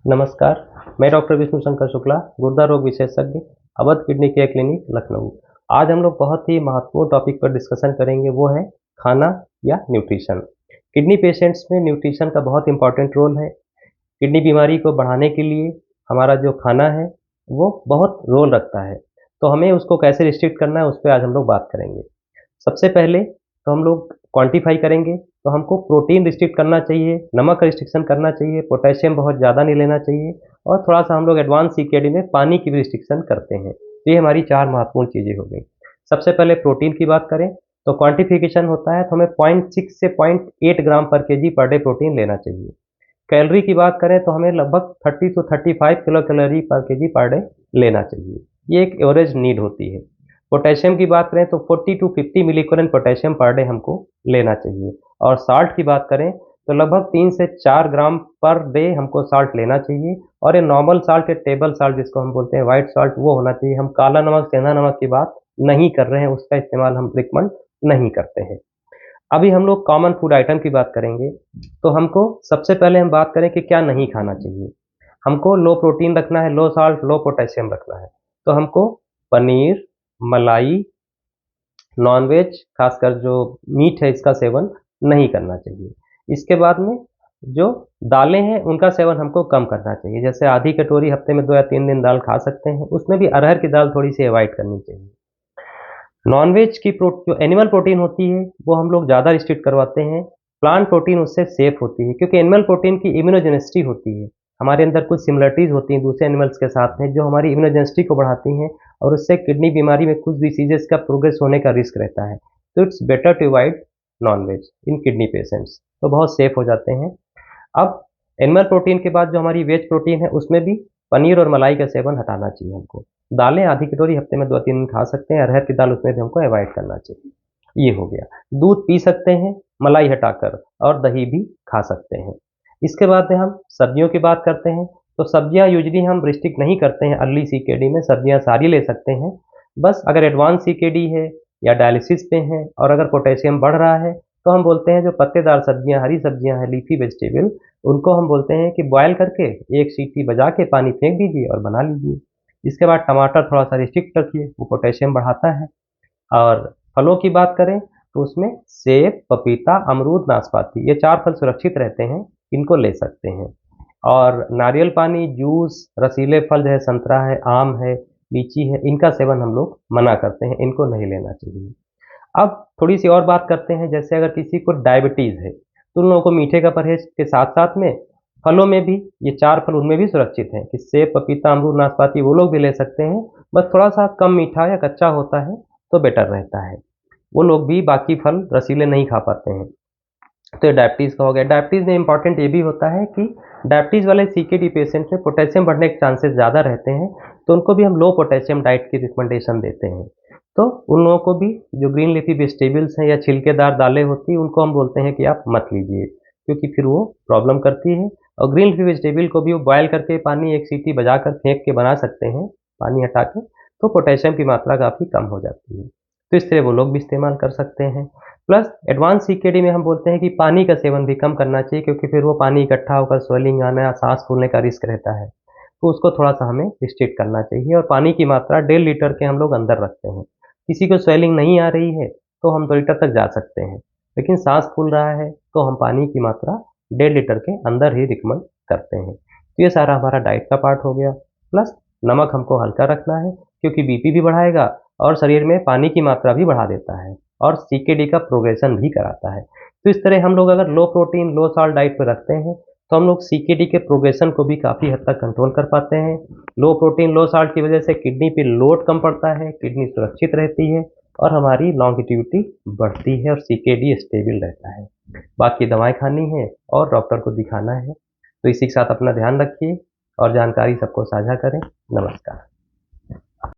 नमस्कार, मैं डॉक्टर विष्णु शंकर शुक्ला, गुर्दा रोग विशेषज्ञ, Awadh kidney care clinic, Lucknow. आज हम लोग बहुत ही महत्वपूर्ण टॉपिक पर डिस्कशन करेंगे, वो है खाना या न्यूट्रिशन। किडनी पेशेंट्स में न्यूट्रिशन का बहुत इंपॉर्टेंट रोल है। किडनी बीमारी को बढ़ाने के लिए हमारा जो खाना है, वो बहुत रोल रखता है। तो हमें उसको कैसे रिस्ट्रिक्ट करना है, उस पे आज हम लोग बात करेंगे। सबसे पहले तो हम लोग क्वांटिफाई करेंगे, तो हमको प्रोटीन रिस्ट्रिक्ट करना चाहिए, नमक रिस्ट्रिक्शन करना चाहिए, पोटेशियम बहुत ज़्यादा नहीं लेना चाहिए और थोड़ा सा हम लोग एडवांस सीकेडी में पानी की भी रिस्ट्रिक्शन करते हैं। तो ये हमारी 4 महत्वपूर्ण चीज़ें हो गई। सबसे पहले प्रोटीन की बात करें तो क्वांटिफिकेशन होता है, तो हमें 0.6 से 0.8 ग्राम पर केजी पर डे प्रोटीन लेना चाहिए। कैलोरी की बात करें तो हमें लगभग 30 से 35 किलो कैलोरी पर केजी पर डे लेना चाहिए। ये एक एवरेज नीड होती है। पोटेशियम की बात करें तो 40 टू 50 मिलीकोलन पोटेशियम पर डे हमको लेना चाहिए और साल्ट की बात करें तो लगभग 3 से 4 ग्राम पर डे हमको साल्ट लेना चाहिए और ये नॉर्मल साल्ट या टेबल साल्ट जिसको हम बोलते हैं व्हाइट साल्ट वो होना चाहिए। हम काला नमक सेंधा नमक की बात नहीं कर रहे हैं, उसका इस्तेमाल हम रिकमेंड नहीं करते हैं। अभी हम लोग कॉमन फूड आइटम की बात करेंगे, तो हमको सबसे पहले हम बात करें कि क्या नहीं खाना चाहिए। हमको लो प्रोटीन रखना है, लो साल्ट लो पोटेशियम रखना है, तो हमको पनीर, मलाई, नॉन-वेज खासकर जो मीट है इसका सेवन नहीं करना चाहिए। इसके बाद में जो दालें हैं उनका सेवन हमको कम करना चाहिए। जैसे आधी कटोरी हफ्ते में 2 या 3 दिन दाल खा सकते हैं, उसमें भी अरहर की दाल थोड़ी-सी अवॉइड करनी चाहिए। नॉन-वेज की जो एनिमल प्रोटीन होती है वो हम लोग ज़्यादा रिस्ट्रिक्ट करवाते हैं। प्लांट प्रोटीन उससे सेफ होती है क्योंकि एनिमल प्रोटीन की इम्यूनोजेनिसिटी होती है। हमारे अंदर कुछ सिमिलरिटीज़ होती हैं दूसरे एनिमल्स के साथ में जो हमारी इम्यूनोजेनिसिटी को बढ़ाती हैं और उससे किडनी बीमारी में कुछ डिसीजेस का प्रोग्रेस होने का रिस्क रहता है। तो it's better to avoid non veg in kidney patients, तो बहुत सेफ हो जाते हैं। अब एनिमल प्रोटीन के बाद जो हमारी वेज प्रोटीन है उसमें भी पनीर और मलाई का सेवन हटाना चाहिए हमको। दालें आधी कटोरी हफ्ते में 2-3 दिन खा सकते हैं, अरहर की दाल उसमें भी हमको अवॉइड करना चाहिए। ये हो गया। दूध पी सकते हैं मलाई हटाकर और दही भी खा सकते हैं। इसके बाद में हम सब्जियों की बात करते हैं, तो सब्जियां यूजुअली हम रिस्ट्रिक्ट नहीं करते हैं अर्ली सीकेडी में, सब्जियां सारी ले सकते हैं। बस अगर एडवांस सीकेडी है या डायलिसिस पे हैं और अगर पोटेशियम बढ़ रहा है, तो हम बोलते हैं जो पत्तेदार सब्जियां, हरी सब्जियां हैं, लीफी वेजिटेबल, उनको हम बोलते हैं कि बॉयल करके एक सीटी बजा के पानी फेंक दीजिए और बना लीजिए। इसके बाद टमाटर थोड़ा-सा रिस्ट्रिक्ट रखिए, वो पोटेशियम बढ़ाता है। और फलों की बात करें तो उसमें सेब, पपीता, अमरूद, नाशपाती ये 4 फल सुरक्षित रहते हैं, इनको ले सकते हैं। और नारियल पानी, जूस, रसीले फल जैसे संतरा है, आम है, लीची है, इनका सेवन हम लोग मना करते हैं, इनको नहीं लेना चाहिए। अब थोड़ी-सी और बात करते हैं, जैसे अगर किसी को डायबिटीज़ है, तो उन लोगों को मीठे का परहेज़ के साथ-साथ में फलों में भी ये 4 फल उनमें भी सुरक्षित हैं कि सेब, पपीता, अमरूद, नाशपाती वो लोग भी ले सकते हैं, बस थोड़ा-सा कम मीठा या कच्चा होता है, तो बेटर रहता है। वो लोग भी बाकी फल रसीले नहीं खा पाते हैं। तो ये डायबिटीज़ का हो गया। डायबिटीज़ में इम्पॉर्टेंट ये भी होता है कि डायबिटीज़ वाले सीकेडी पेशेंट में पोटेशियम बढ़ने के चांसेस ज़्यादा रहते हैं, तो उनको भी हम लो पोटेशियम डाइट की रिकमेंडेशन देते हैं। तो उन लोगों को भी जो ग्रीन लीफी वेजिटेबल्स हैं या छिलकेदार दालें होती हैं, उनको हम बोलते हैं कि आप मत लीजिए, क्योंकि फिर वो प्रॉब्लम करती है। और ग्रीन लीफी वेजिटेबल को भी वो बॉयल करके पानी एक सीटी बजाकर फेंक के बना सकते हैं, पानी हटा के, तो पोटेशियम की मात्रा काफ़ी कम हो जाती है। तो इस तरह वो लोग भी इस्तेमाल कर सकते हैं। प्लस एडवांस सीकेडी में हम बोलते हैं कि पानी का सेवन भी कम करना चाहिए क्योंकि फिर वो पानी इकट्ठा होकर स्वेलिंग आना या सांस फूलने का रिस्क रहता है, तो उसको थोड़ा-सा हमें रिस्ट्रिक्ट करना चाहिए और पानी की मात्रा 1.5 लीटर के हम लोग अंदर रखते हैं। किसी को स्वेलिंग नहीं आ रही है, तो हम 2 लीटर तक जा सकते हैं, लेकिन सांस फूल रहा है, तो हम पानी की मात्रा 1.5 लीटर के अंदर ही रिकमेंड करते हैं। तो ये सारा हमारा डाइट का पार्ट हो गया। प्लस नमक हमको हल्का रखना है क्योंकि बीपी भी बढ़ाएगा और शरीर में पानी की मात्रा भी बढ़ा देता है और सीकेडी का प्रोग्रेशन भी कराता है। तो इस तरह हम लोग अगर लो प्रोटीन, लो साल्ट डाइट पे रखते हैं, तो हम लोग सीकेडी के प्रोग्रेशन को भी काफ़ी हद तक कंट्रोल कर पाते हैं। लो प्रोटीन, लो साल्ट की वजह से किडनी पे लोड कम पड़ता है, किडनी सुरक्षित रहती है और हमारी लॉन्गेटिविटी बढ़ती है और सीकेडी स्टेबल रहता है। बाकी दवाएँ खानी है और डॉक्टर को दिखाना है। तो इसी के साथ अपना ध्यान रखिए और जानकारी सबको साझा करें। नमस्कार।